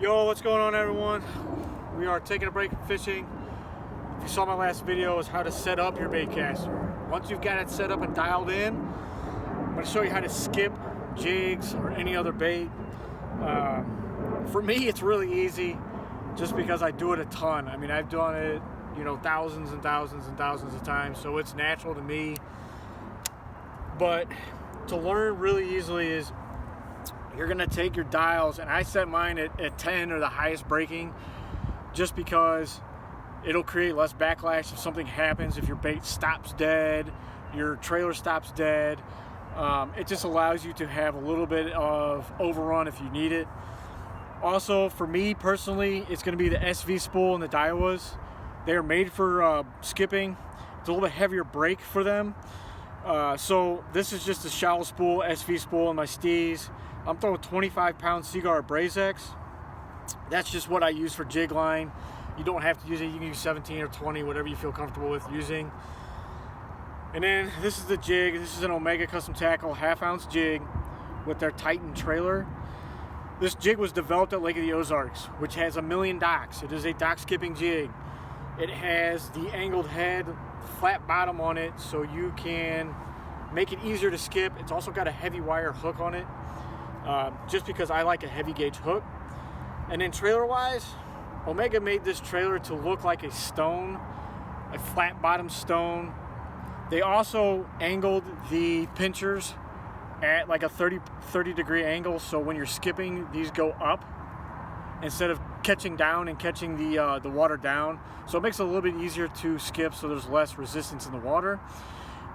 Yo, what's going on, everyone? We are taking a break from fishing. If you saw my last video, is how to set up your baitcaster. Once you've got it set up and dialed in, I'm going to show you how to skip jigs or any other bait. For me, it's really easy just because I do it a ton. I mean, I've done it, thousands and thousands and thousands of times, so it's natural to me. But to learn really easily is you're gonna take your dials, and I set mine at 10 or the highest breaking, just because it'll create less backlash if something happens, if your bait stops dead, your trailer stops dead. It just allows you to have a little bit of overrun if you need it. Also, for me personally, it's gonna be the SV spool and the Daiwas. They're made for skipping. It's a little bit heavier break for them. So this is just a shallow spool, SV spool, and my Steez. I'm throwing 25-pound Seaguar Abrazx. That's just what I use for jig line. You don't have to use it. You can use 17 or 20, whatever you feel comfortable with using. And then this is the jig. This is an Omega Custom Tackle 1/2-ounce jig with their Titan trailer. This jig was developed at Lake of the Ozarks, which has 1,000,000 docks. It is a dock skipping jig. It has the angled head, flat bottom on it, so you can make it easier to skip. It's also got a heavy wire hook on it, just because I like a heavy gauge hook. And then trailer wise, Omega made this trailer to look like a stone, a flat bottom stone. They also angled the pinchers at like a 30 degree angle, so when you're skipping, these go up instead of catching down and catching the water down. So it makes it a little bit easier to skip, so there's less resistance in the water.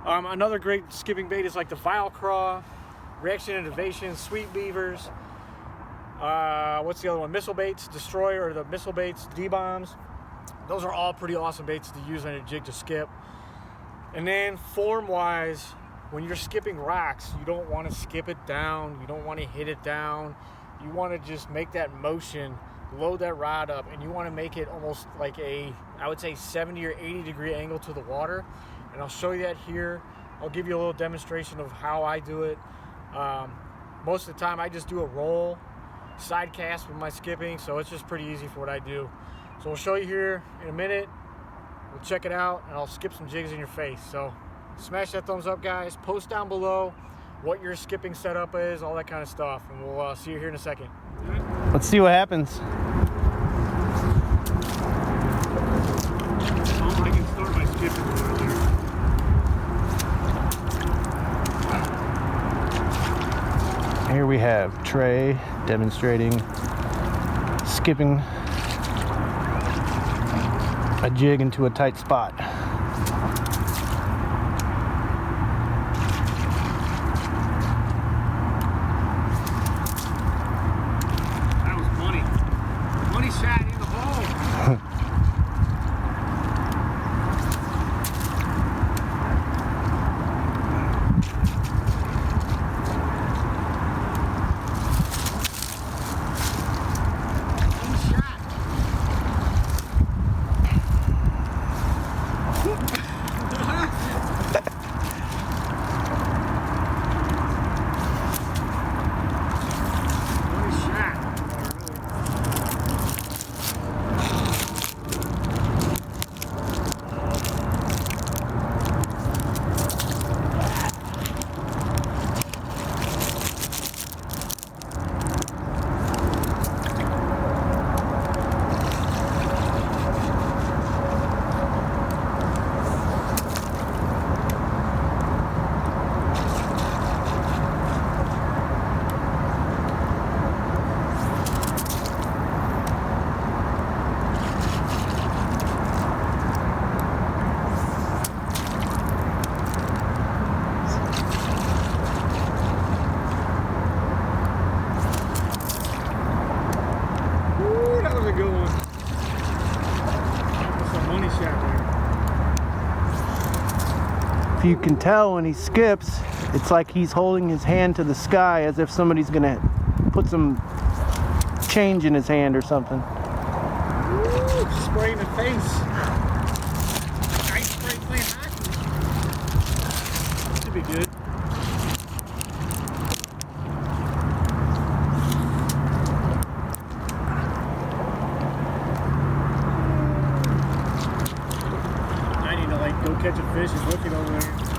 Another great skipping bait is like the Vile Craw, Reaction Innovation, Sweet Beavers. What's the other one? Missile Baits, Destroyer, or the Missile Baits, D-Bombs. Those are all pretty awesome baits to use on a jig to skip. And then form-wise, when you're skipping rocks, you don't want to skip it down. You don't want to hit it down. You want to just make that motion, load that rod up, and you want to make it almost like a, I would say, 70 or 80 degree angle to the water. And I'll show you that here. I'll give you a little demonstration of how I do it. Most of the time I just do a roll side cast with my skipping, so it's just pretty easy for what I do. So we'll show you here in a minute. We'll check it out, and I'll skip some jigs in your face. So smash that thumbs up, guys. Post down below what your skipping setup is, all that kind of stuff, and we'll see you here in a second. Let's see what happens. I can start my skipping over there. Here we have Trey demonstrating skipping a jig into a tight spot. That was money. Money shot in the hole. If you can tell when he skips, it's like he's holding his hand to the sky as if somebody's gonna put some change in his hand or something. Ooh, spray in the face. Ice spray playing hockey. Should be good. catching fish. He's looking over there.